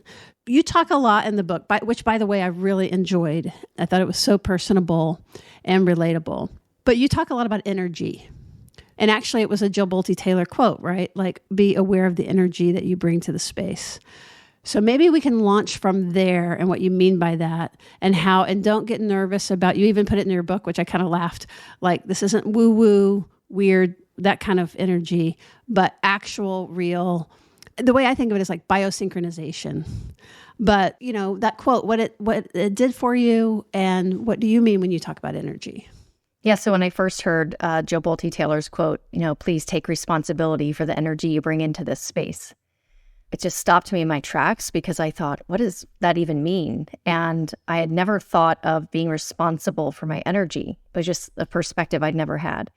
person. You talk a lot in the book, which, by the way, I really enjoyed. I thought it was so personable and relatable. But you talk a lot about energy. And actually, it was a Jill Bolte Taylor quote, right? Like, be aware of the energy that you bring to the space. So maybe we can launch from there and what you mean by that and how, and don't get nervous about, you even put it in your book, which I kind of laughed, like, this isn't woo-woo, weird, that kind of energy, but actual, real, the way I think of it is like biosynchronization. But, you know, that quote, what it did for you, and what do you mean when you talk about energy? Yeah, so when I first heard Jill Bolte Taylor's quote, please take responsibility for the energy you bring into this space, it just stopped me in my tracks because I thought, what does that even mean? And I had never thought of being responsible for my energy. It was just a perspective I'd never had.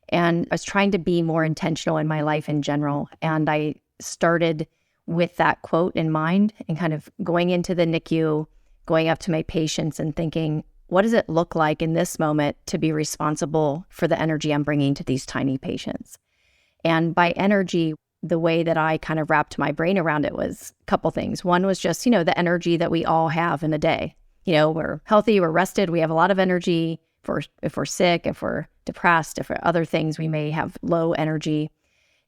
And I was trying to be more intentional in my life in general. And I started with that quote in mind and kind of going into the NICU, going up to my patients and thinking, what does it look like in this moment to be responsible for the energy I'm bringing to these tiny patients? And by energy, the way that I kind of wrapped my brain around it was a couple things. One was just, the energy that we all have in a day. We're healthy, we're rested, we have a lot of energy. If we're sick, if we're depressed, if we're other things, we may have low energy.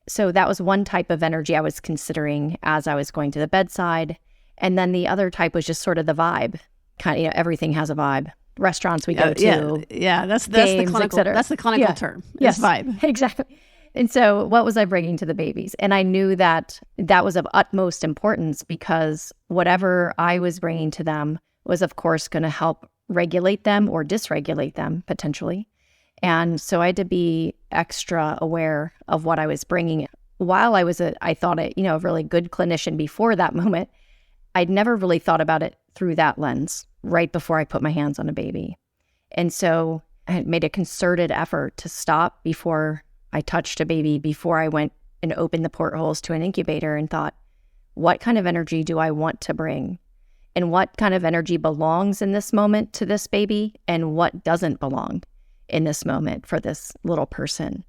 So that was one type of energy I was considering as I was going to the bedside. And then the other type was just sort of the vibe. Kind of, everything has a vibe. Restaurants we go to. Yeah, that's games, the clinical term. Yes, vibe. Exactly. And so what was I bringing to the babies? And I knew that was of utmost importance because whatever I was bringing to them was, of course, going to help regulate them or dysregulate them potentially. And so I had to be extra aware of what I was bringing. While I was a really good clinician before that moment, I'd never really thought about it through that lens right before I put my hands on a baby. And so I had made a concerted effort to stop before I touched a baby, before I went and opened the portholes to an incubator and thought, what kind of energy do I want to bring? And what kind of energy belongs in this moment to this baby? And what doesn't belong in this moment for this little person?